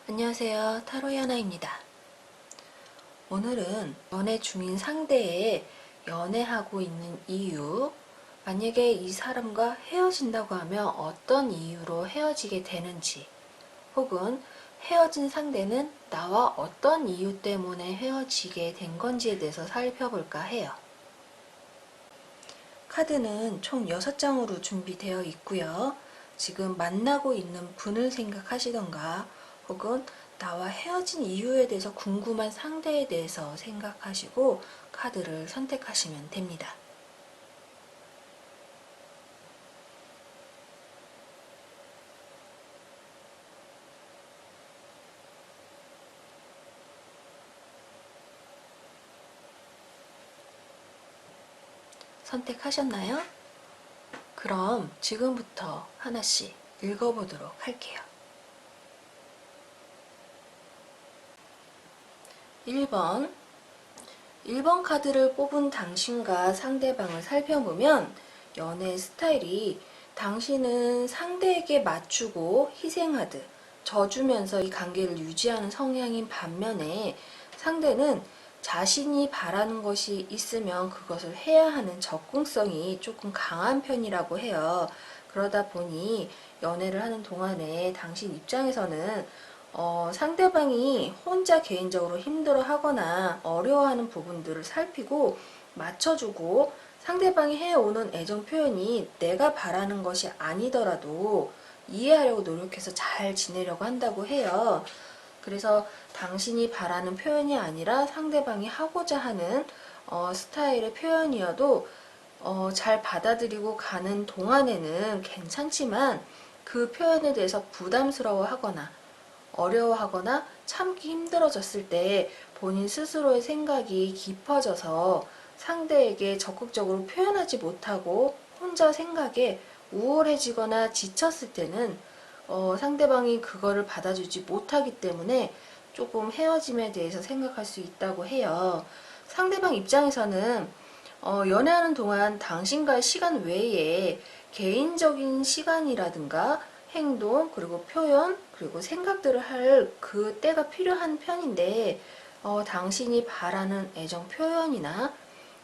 안녕하세요. 타로의 하나입니다. 오늘은 연애 중인 상대에 연애하고 있는 이유, 만약에 이 사람과 헤어진다고 하면 어떤 이유로 헤어지게 되는지, 혹은 헤어진 상대는 나와 어떤 이유 때문에 헤어지게 된 건지에 대해서 살펴볼까 해요. 카드는 총 6장으로 준비되어 있고요. 지금 만나고 있는 분을 생각하시던가 혹은 나와 헤어진 이유에 대해서 궁금한 상대에 대해서 생각하시고 카드를 선택하시면 됩니다. 선택하셨나요? 그럼 지금부터 하나씩 읽어보도록 할게요. 1번 카드를 뽑은 당신과 상대방을 살펴보면 연애 스타일이 당신은 상대에게 맞추고 희생하듯 져주면서 이 관계를 유지하는 성향인 반면에 상대는 자신이 바라는 것이 있으면 그것을 해야 하는 적극성이 조금 강한 편이라고 해요. 그러다 보니 연애를 하는 동안에 당신 입장에서는 상대방이 혼자 개인적으로 힘들어하거나 어려워하는 부분들을 살피고 맞춰주고 상대방이 해오는 애정 표현이 내가 바라는 것이 아니더라도 이해하려고 노력해서 잘 지내려고 한다고 해요. 그래서 당신이 바라는 표현이 아니라 상대방이 하고자 하는 스타일의 표현이어도 잘 받아들이고 가는 동안에는 괜찮지만 그 표현에 대해서 부담스러워하거나 어려워하거나 참기 힘들어졌을 때 본인 스스로의 생각이 깊어져서 상대에게 적극적으로 표현하지 못하고 혼자 생각에 우울해지거나 지쳤을 때는 상대방이 그거를 받아주지 못하기 때문에 조금 헤어짐에 대해서 생각할 수 있다고 해요. 상대방 입장에서는 연애하는 동안 당신과의 시간 외에 개인적인 시간이라든가 행동, 그리고 표현, 그리고 생각들을 할 그 때가 필요한 편인데, 당신이 바라는 애정 표현이나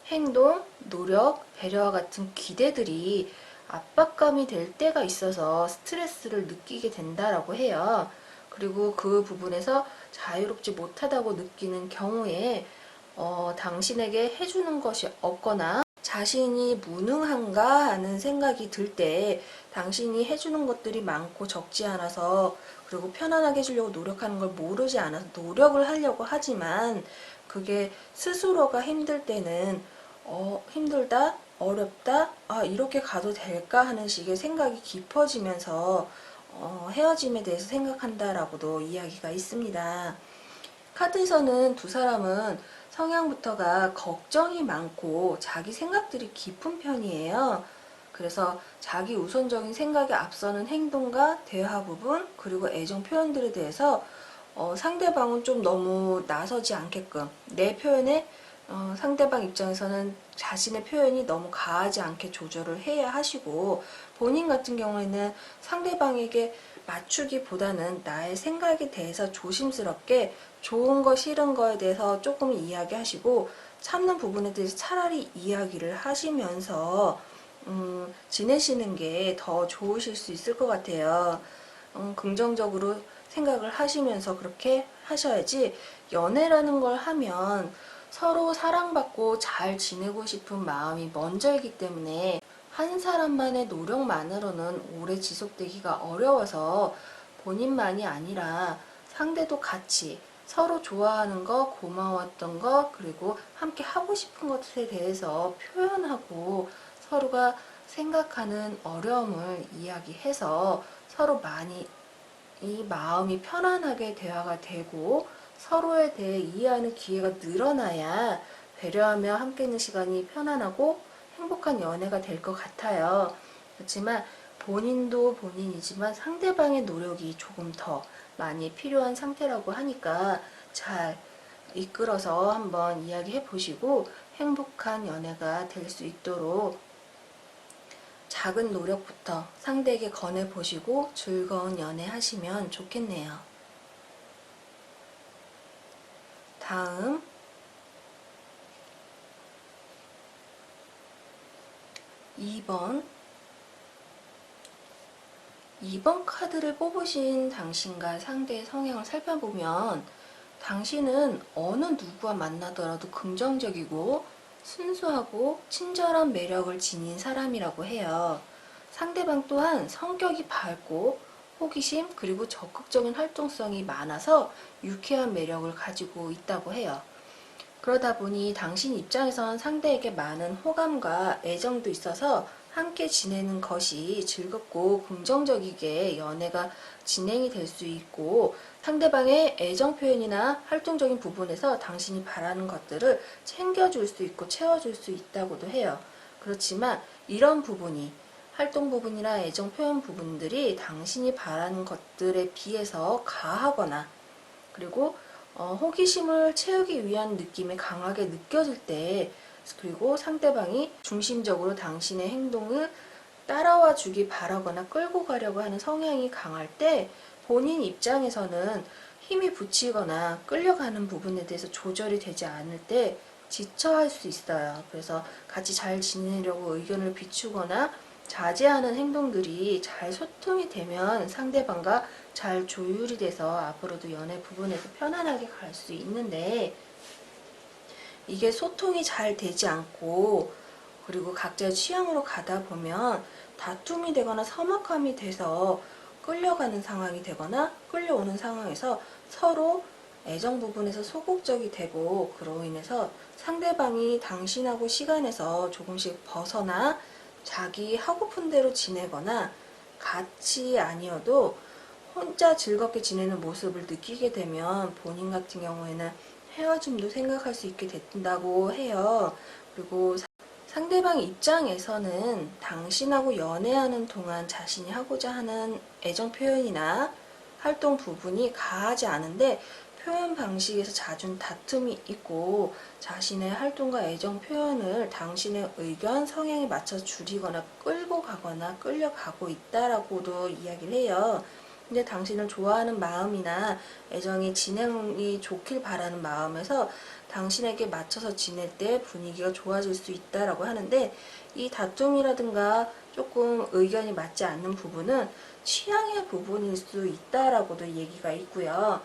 행동, 노력, 배려와 같은 기대들이 압박감이 될 때가 있어서 스트레스를 느끼게 된다라고 해요. 그리고 그 부분에서 자유롭지 못하다고 느끼는 경우에 당신에게 해주는 것이 없거나 자신이 무능한가 하는 생각이 들 때 당신이 해주는 것들이 많고 적지 않아서 그리고 편안하게 해주려고 노력하는 걸 모르지 않아서 노력을 하려고 하지만 그게 스스로가 힘들 때는 힘들다, 어렵다, 아 이렇게 가도 될까 하는 식의 생각이 깊어지면서 헤어짐에 대해서 생각한다라고도 이야기가 있습니다. 카드에서는 두 사람은 성향부터가 걱정이 많고 자기 생각들이 깊은 편이에요. 그래서 자기 우선적인 생각에 앞서는 행동과 대화 부분 그리고 애정 표현들에 대해서 상대방은 좀 너무 나서지 않게끔 내 표현에 상대방 입장에서는 자신의 표현이 너무 가하지 않게 조절을 해야 하시고 본인 같은 경우에는 상대방에게 맞추기보다는 나의 생각에 대해서 조심스럽게 좋은 거 싫은 거에 대해서 조금 이야기하시고 참는 부분에 대해서 차라리 이야기를 하시면서 지내시는 게 더 좋으실 수 있을 것 같아요. 긍정적으로 생각을 하시면서 그렇게 하셔야지 연애라는 걸 하면 서로 사랑받고 잘 지내고 싶은 마음이 먼저이기 때문에 한 사람만의 노력만으로는 오래 지속되기가 어려워서 본인만이 아니라 상대도 같이 서로 좋아하는 거, 고마웠던 거, 그리고 함께 하고 싶은 것에 대해서 표현하고 서로가 생각하는 어려움을 이야기해서 서로 많이 이 마음이 편안하게 대화가 되고 서로에 대해 이해하는 기회가 늘어나야 배려하며 함께 있는 시간이 편안하고 행복한 연애가 될 것 같아요. 그렇지만 본인도 본인이지만 상대방의 노력이 조금 더 많이 필요한 상태라고 하니까 잘 이끌어서 한번 이야기해 보시고 행복한 연애가 될 수 있도록 작은 노력부터 상대에게 권해 보시고 즐거운 연애 하시면 좋겠네요. 다음 2번 카드를 뽑으신 당신과 상대의 성향을 살펴보면 당신은 어느 누구와 만나더라도 긍정적이고 순수하고 친절한 매력을 지닌 사람이라고 해요. 상대방 또한 성격이 밝고 호기심 그리고 적극적인 활동성이 많아서 유쾌한 매력을 가지고 있다고 해요. 그러다 보니 당신 입장에선 상대에게 많은 호감과 애정도 있어서 함께 지내는 것이 즐겁고 긍정적이게 연애가 진행이 될 수 있고 상대방의 애정 표현이나 활동적인 부분에서 당신이 바라는 것들을 챙겨줄 수 있고 채워줄 수 있다고도 해요. 그렇지만 이런 부분이 활동 부분이나 애정 표현 부분들이 당신이 바라는 것들에 비해서 가하거나 그리고 호기심을 채우기 위한 느낌이 강하게 느껴질 때 그리고 상대방이 중심적으로 당신의 행동을 따라와 주기 바라거나 끌고 가려고 하는 성향이 강할 때 본인 입장에서는 힘이 붙이거나 끌려가는 부분에 대해서 조절이 되지 않을 때 지쳐할 수 있어요. 그래서 같이 잘 지내려고 의견을 비추거나 자제하는 행동들이 잘 소통이 되면 상대방과 잘 조율이 돼서 앞으로도 연애 부분에서 편안하게 갈 수 있는데 이게 소통이 잘 되지 않고 그리고 각자의 취향으로 가다 보면 다툼이 되거나 서먹함이 돼서 끌려가는 상황이 되거나 끌려오는 상황에서 서로 애정 부분에서 소극적이 되고 그로 인해서 상대방이 당신하고 시간에서 조금씩 벗어나 자기 하고픈 대로 지내거나 같이 아니어도 혼자 즐겁게 지내는 모습을 느끼게 되면 본인 같은 경우에는 헤어짐도 생각할 수 있게 된다고 해요. 그리고 상대방 입장에서는 당신하고 연애하는 동안 자신이 하고자 하는 애정 표현이나 활동 부분이 가하지 않은데 표현 방식에서 잦은 다툼이 있고 자신의 활동과 애정 표현을 당신의 의견, 성향에 맞춰 줄이거나 끌고 가거나 끌려가고 있다라고도 이야기를 해요. 근데 당신을 좋아하는 마음이나 애정이 진행이 좋길 바라는 마음에서 당신에게 맞춰서 지낼 때 분위기가 좋아질 수 있다라고 하는데 이 다툼이라든가 조금 의견이 맞지 않는 부분은 취향의 부분일 수 있다라고도 얘기가 있고요.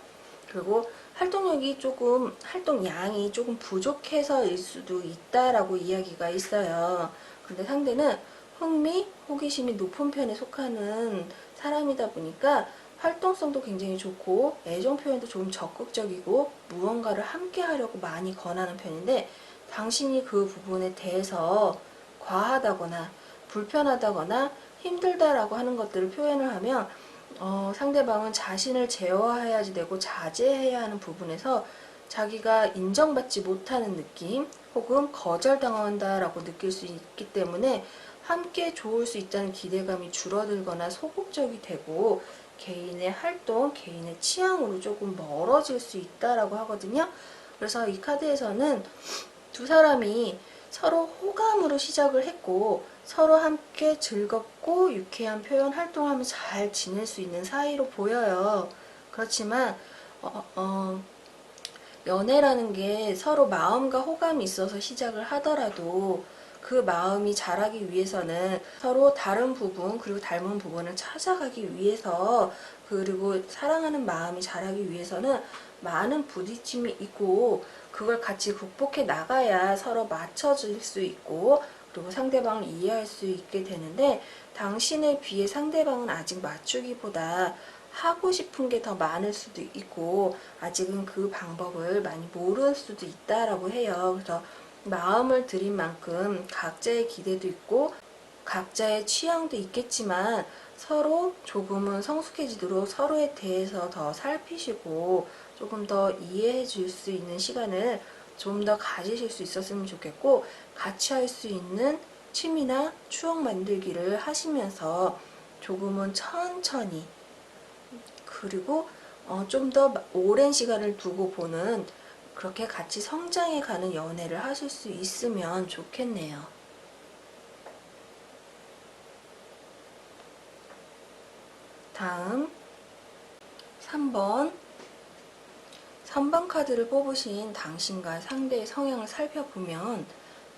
그리고 활동량이 조금 부족해서일 수도 있다라고 이야기가 있어요. 근데 상대는 흥미, 호기심이 높은 편에 속하는 사람이다 보니까 활동성도 굉장히 좋고 애정 표현도 좀 적극적이고 무언가를 함께 하려고 많이 권하는 편인데 당신이 그 부분에 대해서 과하다거나 불편하다거나 힘들다라고 하는 것들을 표현을 하면 상대방은 자신을 제어해야지 되고 자제해야 하는 부분에서 자기가 인정받지 못하는 느낌 혹은 거절당한다라고 느낄 수 있기 때문에 함께 좋을 수 있다는 기대감이 줄어들거나 소극적이 되고 개인의 활동, 개인의 취향으로 조금 멀어질 수 있다라고 하거든요. 그래서 이 카드에서는 두 사람이 서로 호감으로 시작을 했고 서로 함께 즐겁고 유쾌한 표현 활동하며 잘 지낼 수 있는 사이로 보여요. 그렇지만 연애라는 게 서로 마음과 호감이 있어서 시작을 하더라도 그 마음이 자라기 위해서는 서로 다른 부분 그리고 닮은 부분을 찾아가기 위해서 그리고 사랑하는 마음이 자라기 위해서는 많은 부딪힘이 있고 그걸 같이 극복해 나가야 서로 맞춰질 수 있고 그리고 상대방을 이해할 수 있게 되는데 당신에 비해 상대방은 아직 맞추기보다 하고 싶은 게 더 많을 수도 있고 아직은 그 방법을 많이 모를 수도 있다라고 해요. 그래서 마음을 들인 만큼 각자의 기대도 있고 각자의 취향도 있겠지만 서로 조금은 성숙해지도록 서로에 대해서 더 살피시고 조금 더 이해해 줄 수 있는 시간을 좀 더 가지실 수 있었으면 좋겠고 같이 할 수 있는 취미나 추억 만들기를 하시면서 조금은 천천히 그리고 좀 더 오랜 시간을 두고 보는 그렇게 같이 성장해 가는 연애를 하실 수 있으면 좋겠네요. 다음 3번 선방 카드를 뽑으신 당신과 상대의 성향을 살펴보면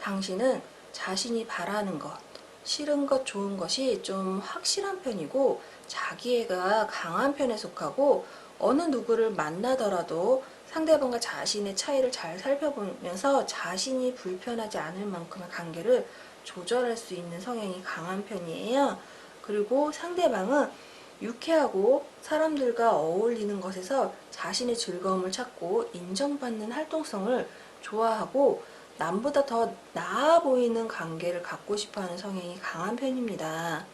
당신은 자신이 바라는 것, 싫은 것, 좋은 것이 좀 확실한 편이고 자기애가 강한 편에 속하고 어느 누구를 만나더라도 상대방과 자신의 차이를 잘 살펴보면서 자신이 불편하지 않을 만큼의 관계를 조절할 수 있는 성향이 강한 편이에요. 그리고 상대방은 유쾌하고 사람들과 어울리는 것에서 자신의 즐거움을 찾고 인정받는 활동성을 좋아하고 남보다 더 나아 보이는 관계를 갖고 싶어하는 성향이 강한 편입니다.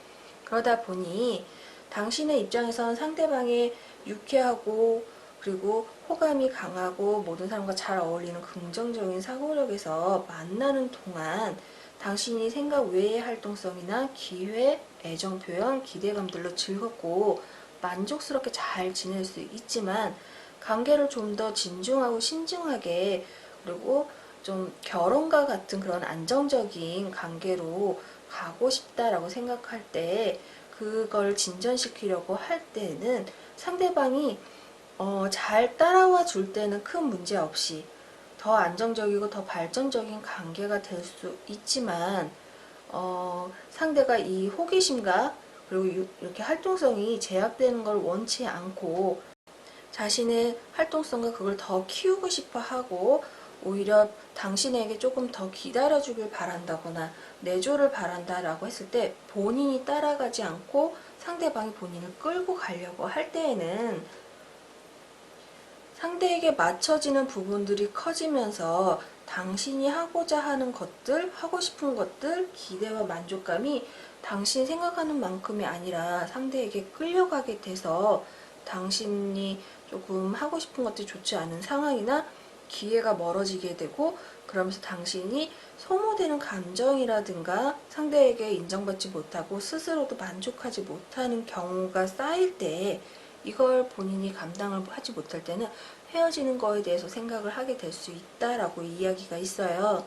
그러다 보니 당신의 입장에선 상대방의 유쾌하고 그리고 호감이 강하고 모든 사람과 잘 어울리는 긍정적인 사고력에서 만나는 동안 당신이 생각 외의 활동성이나 기회, 애정 표현, 기대감들로 즐겁고 만족스럽게 잘 지낼 수 있지만 관계를 좀 더 진중하고 신중하게 그리고 좀 결혼과 같은 그런 안정적인 관계로 가고 싶다라고 생각할 때 그걸 진전시키려고 할 때는 상대방이 잘 따라와 줄 때는 큰 문제 없이 더 안정적이고 더 발전적인 관계가 될 수 있지만 상대가 이 호기심과 그리고 이렇게 활동성이 제약되는 걸 원치 않고 자신의 활동성과 그걸 더 키우고 싶어 하고 오히려 당신에게 조금 더 기다려주길 바란다거나 내조를 바란다라고 했을 때 본인이 따라가지 않고 상대방이 본인을 끌고 가려고 할 때에는 상대에게 맞춰지는 부분들이 커지면서 당신이 하고자 하는 것들, 하고 싶은 것들, 기대와 만족감이 당신이 생각하는 만큼이 아니라 상대에게 끌려가게 돼서 당신이 조금 하고 싶은 것들이 좋지 않은 상황이나 기회가 멀어지게 되고 그러면서 당신이 소모되는 감정이라든가 상대에게 인정받지 못하고 스스로도 만족하지 못하는 경우가 쌓일 때 이걸 본인이 감당을 하지 못할 때는 헤어지는 거에 대해서 생각을 하게 될 수 있다라고 이야기가 있어요.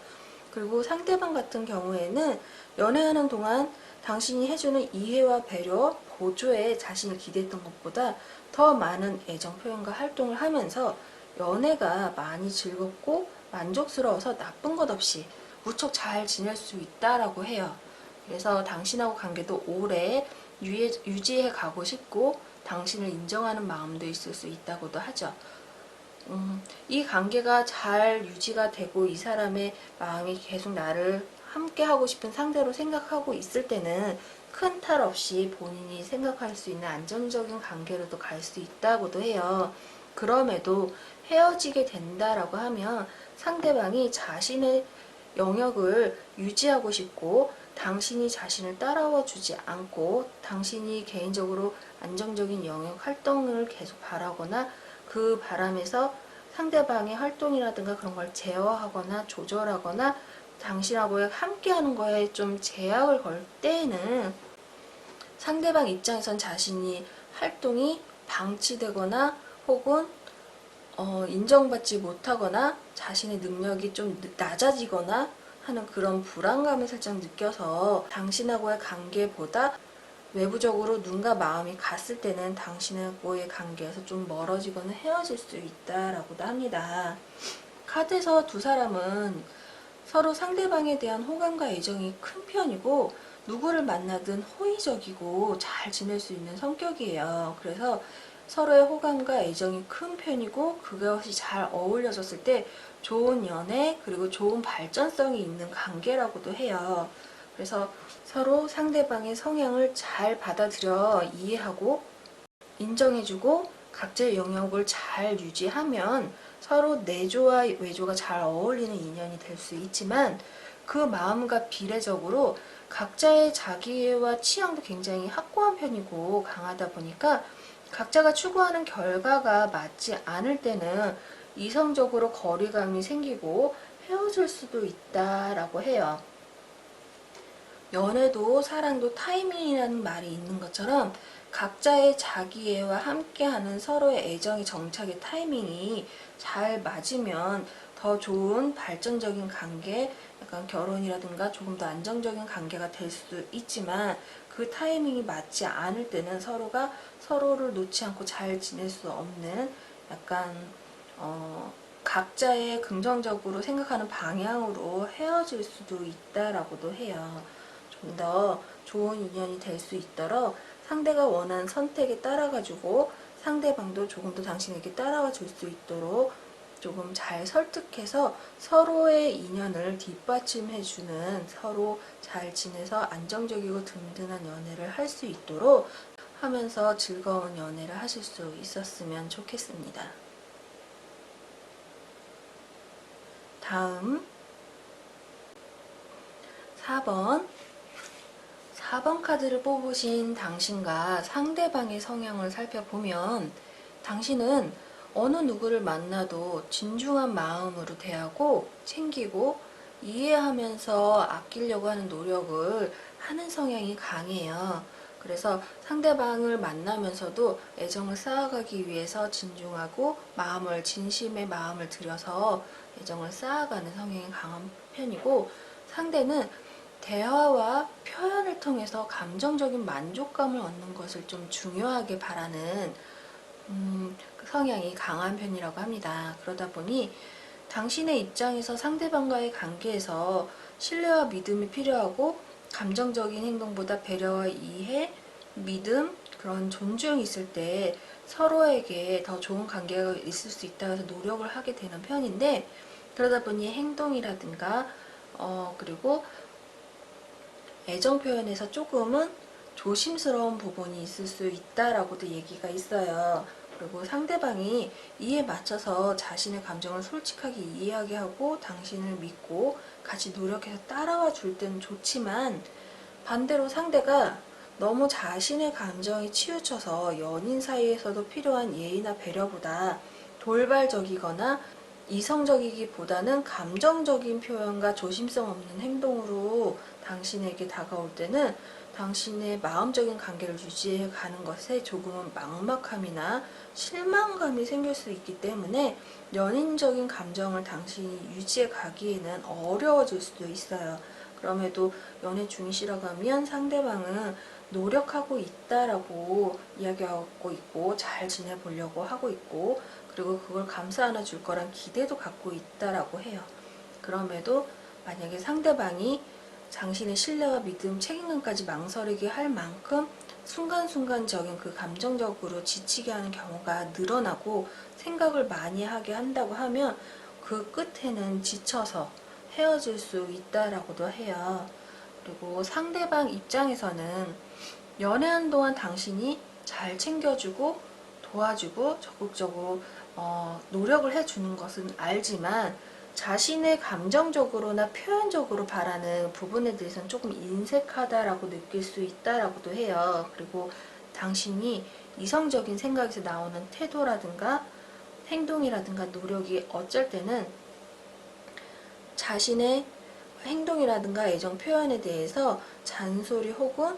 그리고 상대방 같은 경우에는 연애하는 동안 당신이 해주는 이해와 배려, 보조에 자신이 기대했던 것보다 더 많은 애정 표현과 활동을 하면서 연애가 많이 즐겁고 만족스러워서 나쁜 것 없이 무척 잘 지낼 수 있다라고 해요. 그래서 당신하고 관계도 오래 유지해 가고 싶고 당신을 인정하는 마음도 있을 수 있다고도 하죠. 이 관계가 잘 유지가 되고 이 사람의 마음이 계속 나를 함께 하고 싶은 상대로 생각하고 있을 때는 큰 탈 없이 본인이 생각할 수 있는 안정적인 관계로도 갈 수 있다고도 해요. 그럼에도 헤어지게 된다라고 하면 상대방이 자신의 영역을 유지하고 싶고 당신이 자신을 따라와 주지 않고 당신이 개인적으로 안정적인 영역 활동을 계속 바라거나 그 바람에서 상대방의 활동이라든가 그런 걸 제어하거나 조절하거나 당신하고 함께하는 거에 좀 제약을 걸 때에는 상대방 입장에선 자신이 활동이 방치되거나 혹은 인정받지 못하거나 자신의 능력이 좀 낮아지거나 하는 그런 불안감을 살짝 느껴서 당신하고의 관계보다 외부적으로 눈과 마음이 갔을 때는 당신하고의 관계에서 좀 멀어지거나 헤어질 수 있다라고도 합니다. 카드에서 두 사람은 서로 상대방에 대한 호감과 애정이 큰 편이고 누구를 만나든 호의적이고 잘 지낼 수 있는 성격이에요. 그래서 서로의 호감과 애정이 큰 편이고 그것이 잘 어울려졌을 때 좋은 연애 그리고 좋은 발전성이 있는 관계라고도 해요. 그래서 서로 상대방의 성향을 잘 받아들여 이해하고 인정해주고 각자의 영역을 잘 유지하면 서로 내조와 외조가 잘 어울리는 인연이 될 수 있지만 그 마음과 비례적으로 각자의 자기애와 취향도 굉장히 확고한 편이고 강하다 보니까 각자가 추구하는 결과가 맞지 않을 때는 이성적으로 거리감이 생기고 헤어질 수도 있다라고 해요. 연애도 사랑도 타이밍이라는 말이 있는 것처럼 각자의 자기애와 함께하는 서로의 애정의 정착의 타이밍이 잘 맞으면 더 좋은 발전적인 관계, 약간 결혼이라든가 조금 더 안정적인 관계가 될 수 있지만 그 타이밍이 맞지 않을 때는 서로가 서로를 놓지 않고 잘 지낼 수 없는 약간 각자의 긍정적으로 생각하는 방향으로 헤어질 수도 있다라고도 해요. 좀 더 좋은 인연이 될 수 있도록 상대가 원하는 선택에 따라가지고 상대방도 조금 더 당신에게 따라와 줄 수 있도록 조금 잘 설득해서 서로의 인연을 뒷받침해주는, 서로 잘 지내서 안정적이고 든든한 연애를 할 수 있도록 하면서 즐거운 연애를 하실 수 있었으면 좋겠습니다. 다음 4번 카드를 뽑으신 당신과 상대방의 성향을 살펴보면 당신은 어느 누구를 만나도 진중한 마음으로 대하고 챙기고 이해하면서 아끼려고 하는 노력을 하는 성향이 강해요. 그래서 상대방을 만나면서도 애정을 쌓아가기 위해서 진중하고 진심의 마음을 들여서 애정을 쌓아가는 성향이 강한 편이고, 상대는 대화와 표현을 통해서 감정적인 만족감을 얻는 것을 좀 중요하게 바라는 그 성향이 강한 편이라고 합니다. 그러다 보니 당신의 입장에서 상대방과의 관계에서 신뢰와 믿음이 필요하고, 감정적인 행동보다 배려와 이해, 믿음, 그런 존중이 있을 때 서로에게 더 좋은 관계가 있을 수 있다고 해서 노력을 하게 되는 편인데, 그러다 보니 행동이라든가 그리고 애정 표현에서 조금은 조심스러운 부분이 있을 수 있다라고도 얘기가 있어요. 그리고 상대방이 이에 맞춰서 자신의 감정을 솔직하게 이해하게 하고 당신을 믿고 같이 노력해서 따라와 줄 때는 좋지만, 반대로 상대가 너무 자신의 감정에 치우쳐서 연인 사이에서도 필요한 예의나 배려보다 돌발적이거나 이성적이기보다는 감정적인 표현과 조심성 없는 행동으로 당신에게 다가올 때는 당신의 마음적인 관계를 유지해 가는 것에 조금은 막막함이나 실망감이 생길 수 있기 때문에 연인적인 감정을 당신이 유지해 가기에는 어려워질 수도 있어요. 그럼에도 연애 중이시라고 하면 상대방은 노력하고 있다라고 이야기하고 있고 잘 지내보려고 하고 있고, 그리고 그걸 감싸 안아줄 거란 기대도 갖고 있다라고 해요. 그럼에도 만약에 상대방이 당신의 신뢰와 믿음, 책임감까지 망설이게 할 만큼 순간순간적인 그 감정적으로 지치게 하는 경우가 늘어나고 생각을 많이 하게 한다고 하면 그 끝에는 지쳐서 헤어질 수 있다라고도 해요. 그리고 상대방 입장에서는 연애한 동안 당신이 잘 챙겨주고 도와주고 적극적으로 노력을 해주는 것은 알지만 자신의 감정적으로나 표현적으로 바라는 부분에 대해서는 조금 인색하다라고 느낄 수 있다라고도 해요. 그리고 당신이 이성적인 생각에서 나오는 태도라든가 행동이라든가 노력이 어쩔 때는 자신의 행동이라든가 애정 표현에 대해서 잔소리 혹은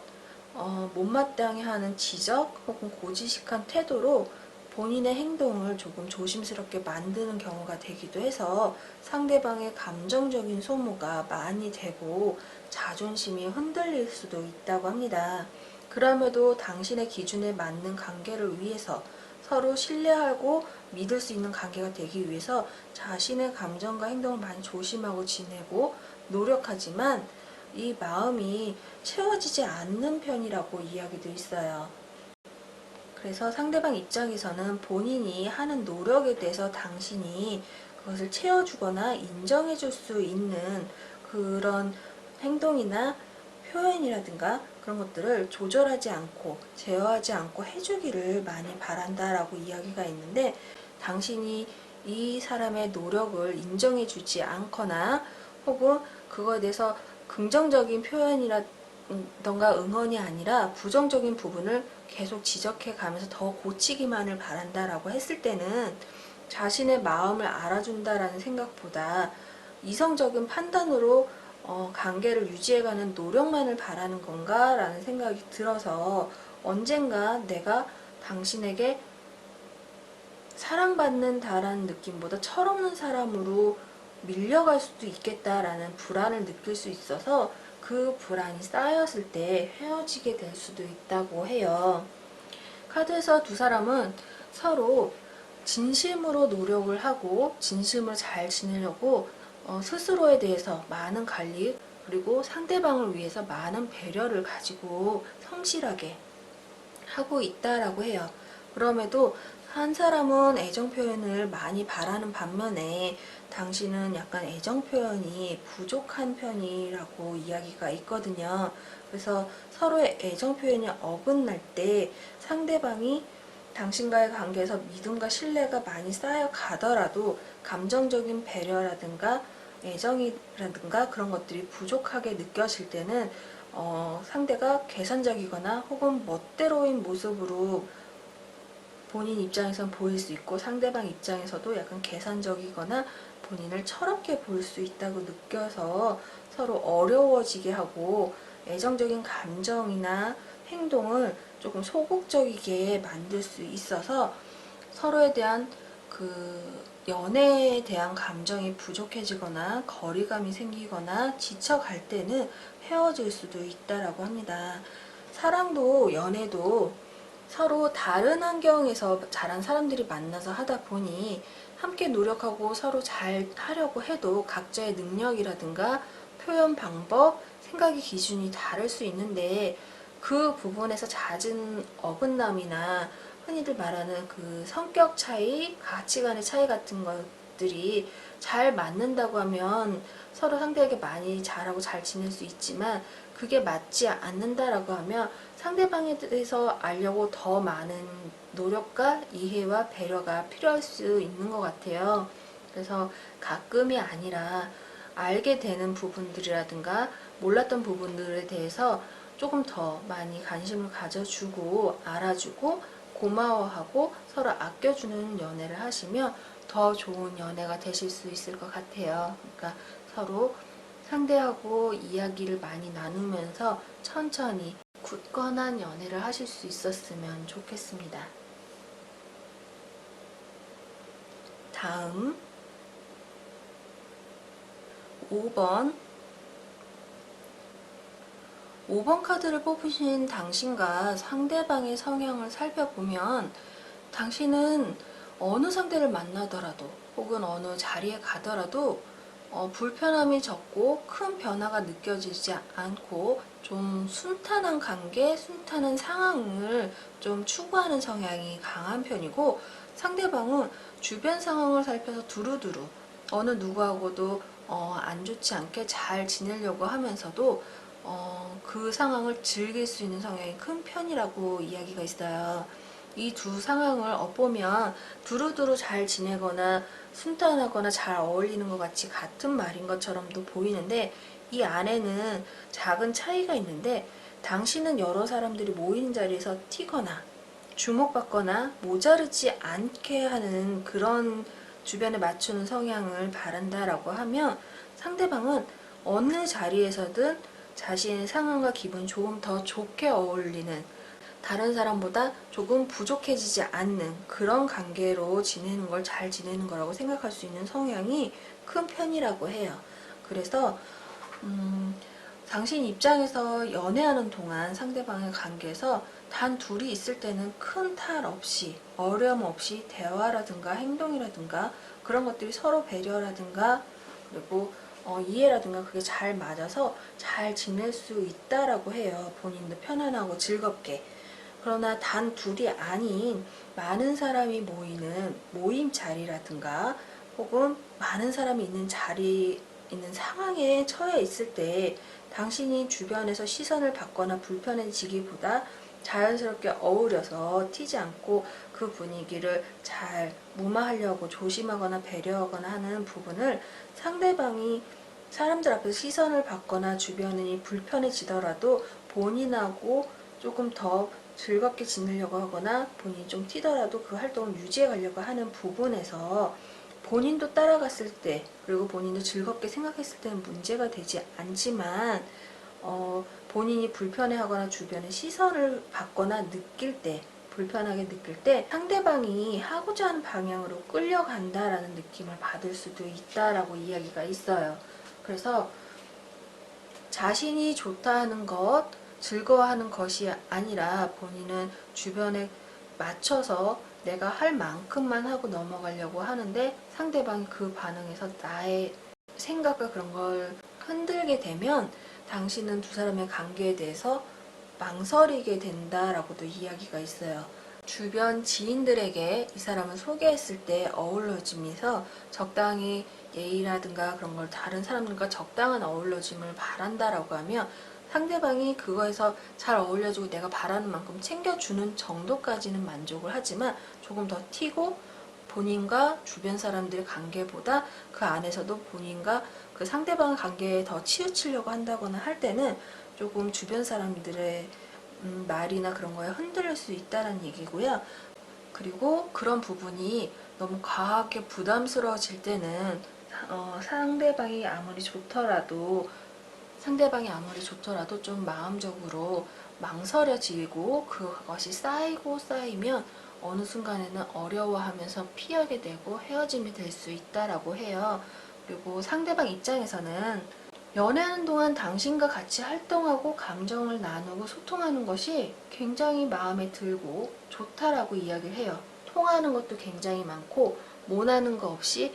못마땅해 하는 지적 혹은 고지식한 태도로 본인의 행동을 조금 조심스럽게 만드는 경우가 되기도 해서 상대방의 감정적인 소모가 많이 되고 자존심이 흔들릴 수도 있다고 합니다. 그럼에도 당신의 기준에 맞는 관계를 위해서, 서로 신뢰하고 믿을 수 있는 관계가 되기 위해서 자신의 감정과 행동을 많이 조심하고 지내고 노력하지만 이 마음이 채워지지 않는 편이라고 이야기도 있어요. 그래서 상대방 입장에서는 본인이 하는 노력에 대해서 당신이 그것을 채워주거나 인정해줄 수 있는 그런 행동이나 표현이라든가 그런 것들을 조절하지 않고 제어하지 않고 해주기를 많이 바란다라고 이야기가 있는데, 당신이 이 사람의 노력을 인정해주지 않거나 혹은 그거에 대해서 긍정적인 표현이라던가 응원이 아니라 부정적인 부분을 계속 지적해 가면서 더 고치기만을 바란다라고 했을 때는 자신의 마음을 알아준다라는 생각보다 이성적인 판단으로 관계를 유지해가는 노력만을 바라는 건가 라는 생각이 들어서 언젠가 내가 당신에게 사랑받는다라는 느낌보다 철없는 사람으로 밀려갈 수도 있겠다라는 불안을 느낄 수 있어서 그 불안이 쌓였을 때 헤어지게 될 수도 있다고 해요. 카드에서 두 사람은 서로 진심으로 노력을 하고 진심으로 잘 지내려고 스스로에 대해서 많은 관리, 그리고 상대방을 위해서 많은 배려를 가지고 성실하게 하고 있다라고 해요. 그럼에도 한 사람은 애정 표현을 많이 바라는 반면에 당신은 약간 애정 표현이 부족한 편이라고 이야기가 있거든요. 그래서 서로의 애정 표현이 어긋날 때 상대방이 당신과의 관계에서 믿음과 신뢰가 많이 쌓여 가더라도 감정적인 배려라든가 애정이라든가 그런 것들이 부족하게 느껴질 때는 상대가 계산적이거나 혹은 멋대로인 모습으로 본인 입장에선 보일 수 있고 상대방 입장에서도 약간 계산적이거나 본인을 철없게 보일 수 있다고 느껴서 서로 어려워지게 하고 애정적인 감정이나 행동을 조금 소극적이게 만들 수 있어서 서로에 대한 그 연애에 대한 감정이 부족해지거나 거리감이 생기거나 지쳐갈 때는 헤어질 수도 있다라고 합니다. 사랑도 연애도 서로 다른 환경에서 자란 사람들이 만나서 하다 보니 함께 노력하고 서로 잘 하려고 해도 각자의 능력이라든가 표현 방법, 생각의 기준이 다를 수 있는데 그 부분에서 잦은 어긋남이나 흔히들 말하는 그 성격 차이, 가치관의 차이 같은 것들이 잘 맞는다고 하면 서로 상대에게 많이 잘하고 잘 지낼 수 있지만 그게 맞지 않는다라고 하면 상대방에 대해서 알려고 더 많은 노력과 이해와 배려가 필요할 수 있는 것 같아요. 그래서 가끔이 아니라 알게 되는 부분들이라든가 몰랐던 부분들에 대해서 조금 더 많이 관심을 가져주고 알아주고 고마워하고 서로 아껴주는 연애를 하시면 더 좋은 연애가 되실 수 있을 것 같아요. 그러니까 서로 상대하고 이야기를 많이 나누면서 천천히 굳건한 연애를 하실 수 있었으면 좋겠습니다. 다음 5번 5번 카드를 뽑으신 당신과 상대방의 성향을 살펴보면 당신은 어느 상대를 만나더라도 혹은 어느 자리에 가더라도 불편함이 적고 큰 변화가 느껴지지 않고 좀 순탄한 관계, 순탄한 상황을 좀 추구하는 성향이 강한 편이고 상대방은 주변 상황을 살펴서 두루두루 어느 누구하고도 안 좋지 않게 잘 지내려고 하면서도 그 상황을 즐길 수 있는 성향이 큰 편이라고 이야기가 있어요. 이 두 상황을 엿보면 두루두루 잘 지내거나 순탄하거나 잘 어울리는 것 같이 같은 말인 것처럼도 보이는데 이 안에는 작은 차이가 있는데 당신은 여러 사람들이 모이는 자리에서 튀거나 주목받거나 모자르지 않게 하는 그런 주변에 맞추는 성향을 바란다라고 하면 상대방은 어느 자리에서든 자신의 상황과 기분 조금 더 좋게 어울리는 다른 사람보다 조금 부족해지지 않는 그런 관계로 지내는 걸 잘 지내는 거라고 생각할 수 있는 성향이 큰 편이라고 해요. 그래서 당신 입장에서 연애하는 동안 상대방의 관계에서 단 둘이 있을 때는 큰 탈 없이 어려움 없이 대화라든가 행동이라든가 그런 것들이 서로 배려라든가 그리고 이해라든가 그게 잘 맞아서 잘 지낼 수 있다라고 해요. 본인도 편안하고 즐겁게. 그러나 단 둘이 아닌 많은 사람이 모이는 모임 자리라든가 혹은 많은 사람이 있는 자리 있는 상황에 처해 있을 때 당신이 주변에서 시선을 받거나 불편해지기보다 자연스럽게 어우려서 튀지 않고 그 분위기를 잘 무마하려고 조심하거나 배려하거나 하는 부분을 상대방이 사람들 앞에서 시선을 받거나 주변이 불편해지더라도 본인하고 조금 더 즐겁게 지내려고 하거나 본인이 좀 튀더라도 그 활동을 유지해 가려고 하는 부분에서 본인도 따라갔을 때 그리고 본인도 즐겁게 생각했을 때는 문제가 되지 않지만 본인이 불편해하거나 주변의 시선을 받거나 느낄 때 불편하게 느낄 때 상대방이 하고자 하는 방향으로 끌려간다라는 느낌을 받을 수도 있다라고 이야기가 있어요. 그래서 자신이 좋다 하는 것, 즐거워하는 것이 아니라 본인은 주변에 맞춰서 내가 할 만큼만 하고 넘어가려고 하는데 상대방이 그 반응에서 나의 생각과 그런 걸 흔들게 되면 당신은 두 사람의 관계에 대해서 망설이게 된다라고도 이야기가 있어요. 주변 지인들에게 이 사람을 소개했을 때 어우러짐에서 적당히 예의라든가 그런 걸 다른 사람들과 적당한 어우러짐을 바란다라고 하면 상대방이 그거에서 잘 어울려주고 내가 바라는 만큼 챙겨주는 정도까지는 만족을 하지만 조금 더 튀고 본인과 주변 사람들의 관계보다 그 안에서도 본인과 그 상대방 관계에 더 치우치려고 한다거나 할 때는 조금 주변 사람들의 말이나 그런 거에 흔들릴 수 있다는 얘기고요. 그리고 그런 부분이 너무 과하게 부담스러워질 때는 상대방이 아무리 좋더라도 좀 마음적으로 망설여지고 그것이 쌓이고 쌓이면 어느 순간에는 어려워하면서 피하게 되고 헤어짐이 될 수 있다라고 해요. 그리고 상대방 입장에서는 연애하는 동안 당신과 같이 활동하고 감정을 나누고 소통하는 것이 굉장히 마음에 들고 좋다라고 이야기를 해요. 통하는 것도 굉장히 많고 원하는 거 없이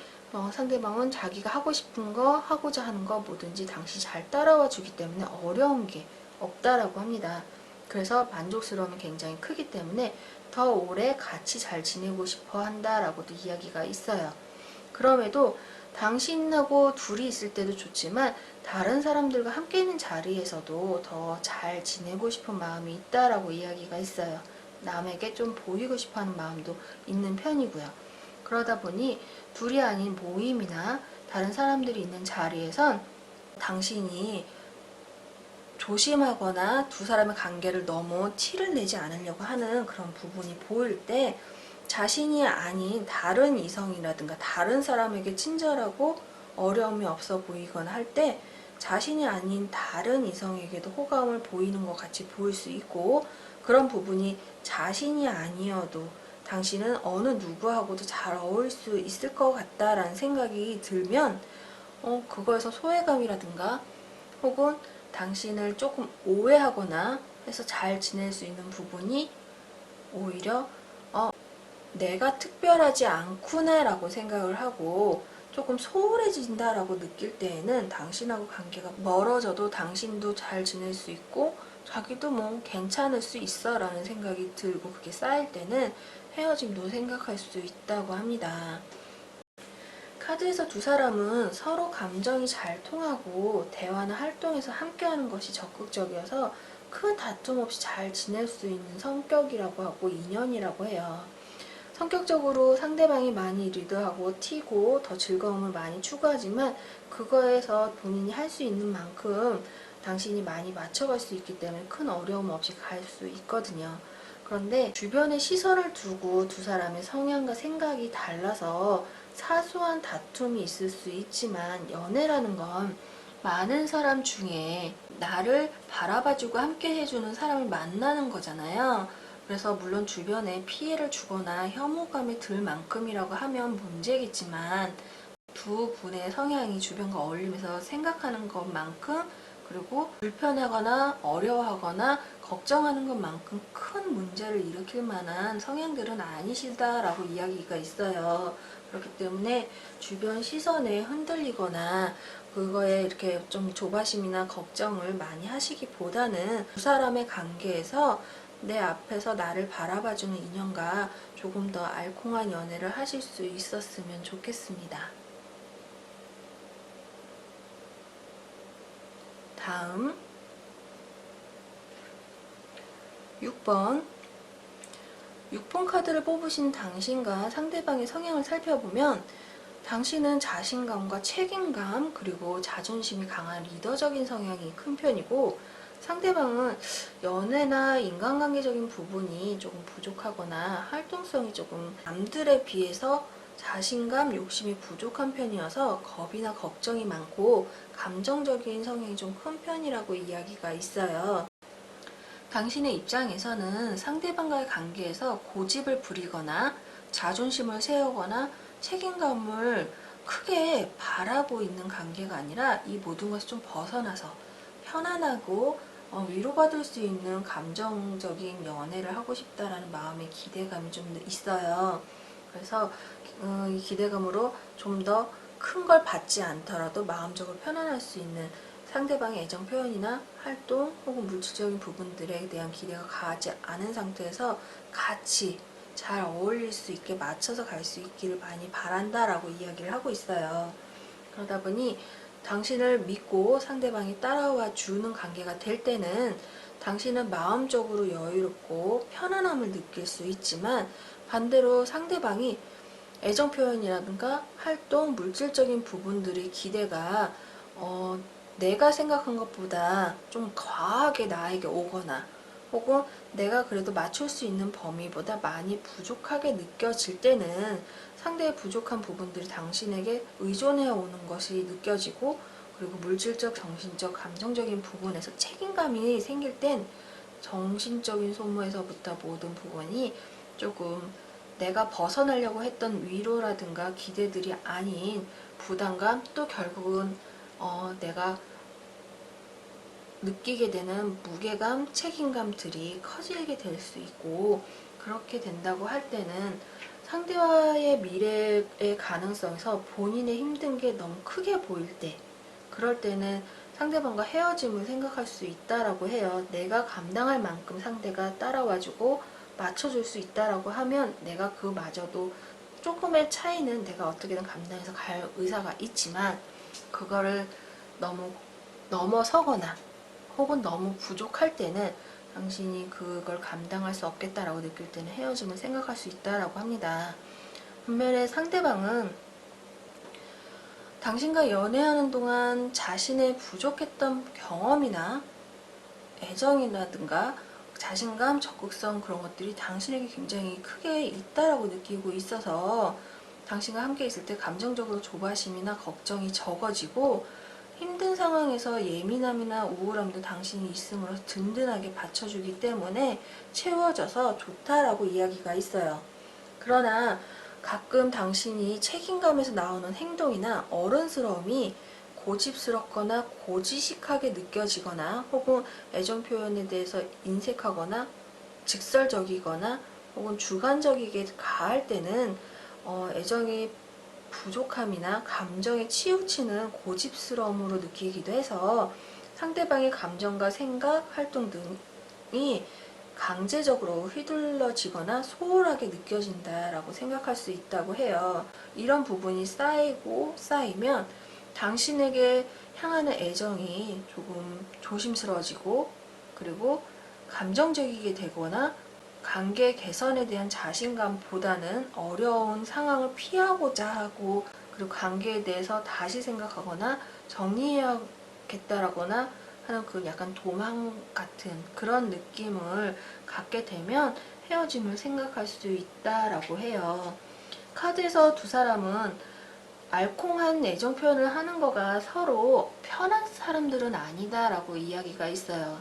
상대방은 자기가 하고 싶은 거, 하고자 하는 거 뭐든지 당신이 잘 따라와 주기 때문에 어려운 게 없다라고 합니다. 그래서 만족스러움이 굉장히 크기 때문에 더 오래 같이 잘 지내고 싶어 한다라고도 이야기가 있어요. 그럼에도 당신하고 둘이 있을 때도 좋지만 다른 사람들과 함께 있는 자리에서도 더 잘 지내고 싶은 마음이 있다라고 이야기가 있어요. 남에게 좀 보이고 싶어 하는 마음도 있는 편이고요. 그러다 보니 둘이 아닌 모임이나 다른 사람들이 있는 자리에선 당신이 조심하거나 두 사람의 관계를 너무 티를 내지 않으려고 하는 그런 부분이 보일 때 자신이 아닌 다른 이성이라든가 다른 사람에게 친절하고 어려움이 없어 보이거나 할 때 자신이 아닌 다른 이성에게도 호감을 보이는 것 같이 보일 수 있고, 그런 부분이 자신이 아니어도 당신은 어느 누구하고도 잘 어울릴 수 있을 것 같다라는 생각이 들면 그거에서 소외감이라든가 혹은 당신을 조금 오해하거나 해서 잘 지낼 수 있는 부분이 오히려 내가 특별하지 않구나 라고 생각을 하고 조금 소홀해진다라고 느낄 때에는 당신하고 관계가 멀어져도 당신도 잘 지낼 수 있고 자기도 뭐 괜찮을 수 있어 라는 생각이 들고 그게 쌓일 때는 헤어짐도 생각할 수 있다고 합니다. 카드에서 두 사람은 서로 감정이 잘 통하고 대화나 활동에서 함께하는 것이 적극적이어서 큰 다툼 없이 잘 지낼 수 있는 성격이라고 하고 인연이라고 해요. 성격적으로 상대방이 많이 리드하고 튀고 더 즐거움을 많이 추구하지만 그거에서 본인이 할 수 있는 만큼 당신이 많이 맞춰갈 수 있기 때문에 큰 어려움 없이 갈 수 있거든요. 그런데 주변에 시선을 두고 두 사람의 성향과 생각이 달라서 사소한 다툼이 있을 수 있지만 연애라는 건 많은 사람 중에 나를 바라봐주고 함께 해주는 사람을 만나는 거잖아요. 그래서 물론 주변에 피해를 주거나 혐오감이 들 만큼이라고 하면 문제겠지만 두 분의 성향이 주변과 어울리면서 생각하는 것만큼 그리고 불편하거나 어려워하거나 걱정하는 것만큼 큰 문제를 일으킬 만한 성향들은 아니시다라고 이야기가 있어요. 그렇기 때문에 주변 시선에 흔들리거나 그거에 이렇게 좀 조바심이나 걱정을 많이 하시기보다는 두 사람의 관계에서 내 앞에서 나를 바라봐주는 인연과 조금 더 알콩한 연애를 하실 수 있었으면 좋겠습니다. 다음 6번 카드를 뽑으신 당신과 상대방의 성향을 살펴보면 당신은 자신감과 책임감 그리고 자존심이 강한 리더적인 성향이 큰 편이고 상대방은 연애나 인간관계적인 부분이 조금 부족하거나 활동성이 조금 남들에 비해서 자신감, 욕심이 부족한 편이어서 겁이나 걱정이 많고 감정적인 성향이 좀 큰 편이라고 이야기가 있어요. 당신의 입장에서는 상대방과의 관계에서 고집을 부리거나 자존심을 세우거나 책임감을 크게 바라고 있는 관계가 아니라 이 모든 것을 좀 벗어나서 편안하고 위로받을 수 있는 감정적인 연애를 하고 싶다라는 마음의 기대감이 좀 있어요. 그래서 이 기대감으로 좀 더 큰 걸 받지 않더라도 마음적으로 편안할 수 있는 상대방의 애정 표현이나 활동 혹은 물질적인 부분들에 대한 기대가 가지 않은 상태에서 같이 잘 어울릴 수 있게 맞춰서 갈 수 있기를 많이 바란다라고 이야기를 하고 있어요. 그러다 보니 당신을 믿고 상대방이 따라와 주는 관계가 될 때는 당신은 마음적으로 여유롭고 편안함을 느낄 수 있지만 반대로 상대방이 애정 표현이라든가 활동, 물질적인 부분들의 기대가 내가 생각한 것보다 좀 과하게 나에게 오거나 혹은 내가 그래도 맞출 수 있는 범위보다 많이 부족하게 느껴질 때는 상대의 부족한 부분들이 당신에게 의존해 오는 것이 느껴지고 그리고 물질적, 정신적, 감정적인 부분에서 책임감이 생길 땐 정신적인 소모에서부터 모든 부분이 조금 내가 벗어나려고 했던 위로라든가 기대들이 아닌 부담감 또 결국은 내가 느끼게 되는 무게감, 책임감들이 커지게 될 수 있고 그렇게 된다고 할 때는 상대와의 미래의 가능성에서 본인의 힘든 게 너무 크게 보일 때 그럴 때는 상대방과 헤어짐을 생각할 수 있다라고 해요. 내가 감당할 만큼 상대가 따라와주고 맞춰줄 수 있다라고 하면 내가 그마저도 조금의 차이는 내가 어떻게든 감당해서 갈 의사가 있지만 그거를 너무 넘어서거나 혹은 너무 부족할 때는 당신이 그걸 감당할 수 없겠다라고 느낄 때는 헤어짐을 생각할 수 있다라고 합니다. 반면에 상대방은 당신과 연애하는 동안 자신의 부족했던 경험이나 애정이라든가 자신감, 적극성 그런 것들이 당신에게 굉장히 크게 있다라고 느끼고 있어서 당신과 함께 있을 때 감정적으로 조바심이나 걱정이 적어지고 힘든 상황에서 예민함이나 우울함도 당신이 있음으로 든든하게 받쳐주기 때문에 채워져서 좋다라고 이야기가 있어요. 그러나 가끔 당신이 책임감에서 나오는 행동이나 어른스러움이 고집스럽거나 고지식하게 느껴지거나 혹은 애정 표현에 대해서 인색하거나 직설적이거나 혹은 주관적이게 가할 때는 애정이 부족함이나 감정에 치우치는 고집스러움으로 느끼기도 해서 상대방의 감정과 생각, 활동 등이 강제적으로 휘둘러지거나 소홀하게 느껴진다라고 생각할 수 있다고 해요. 이런 부분이 쌓이면 당신에게 향하는 애정이 조금 조심스러워지고 그리고 감정적이게 되거나 관계 개선에 대한 자신감보다는 어려운 상황을 피하고자 하고 그리고 관계에 대해서 다시 생각하거나 정리해야겠다라거나 하는 그 약간 도망 같은 그런 느낌을 갖게 되면 헤어짐을 생각할 수 있다라고 해요. 카드에서 두 사람은 알콩한 애정 표현을 하는 거가 서로 편한 사람들은 아니다라고 이야기가 있어요.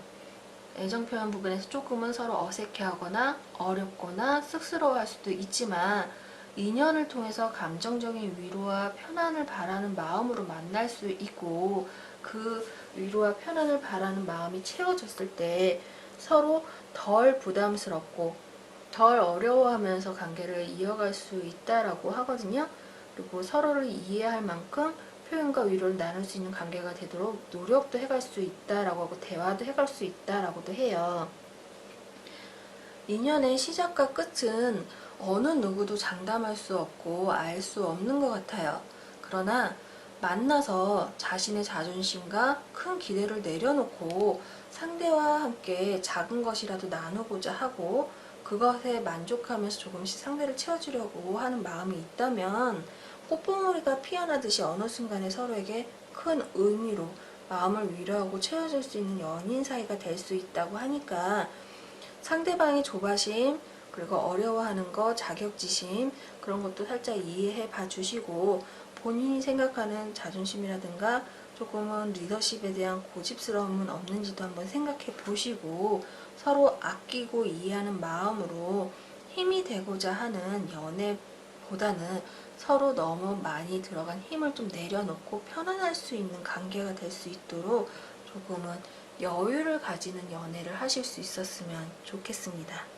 애정 표현 부분에서 조금은 서로 어색해하거나 어렵거나 쑥스러워할 수도 있지만 인연을 통해서 감정적인 위로와 편안을 바라는 마음으로 만날 수 있고 그 위로와 편안을 바라는 마음이 채워졌을 때 서로 덜 부담스럽고 덜 어려워하면서 관계를 이어갈 수 있다라고 하거든요. 그리고 서로를 이해할 만큼 표현과 위로를 나눌 수 있는 관계가 되도록 노력도 해갈 수 있다라고 하고 대화도 해갈 수 있다라고도 해요. 인연의 시작과 끝은 어느 누구도 장담할 수 없고 알 수 없는 것 같아요. 그러나 만나서 자신의 자존심과 큰 기대를 내려놓고 상대와 함께 작은 것이라도 나누고자 하고 그것에 만족하면서 조금씩 상대를 채워주려고 하는 마음이 있다면 꽃봉오리가 피어나듯이 어느 순간에 서로에게 큰 의미로 마음을 위로하고 채워줄 수 있는 연인 사이가 될 수 있다고 하니까 상대방의 조바심 그리고 어려워하는 거, 자격지심 그런 것도 살짝 이해해 봐 주시고 본인이 생각하는 자존심이라든가 조금은 리더십에 대한 고집스러움은 없는지도 한번 생각해 보시고 서로 아끼고 이해하는 마음으로 힘이 되고자 하는 연애보다는 서로 너무 많이 들어간 힘을 좀 내려놓고 편안할 수 있는 관계가 될 수 있도록 조금은 여유를 가지는 연애를 하실 수 있었으면 좋겠습니다.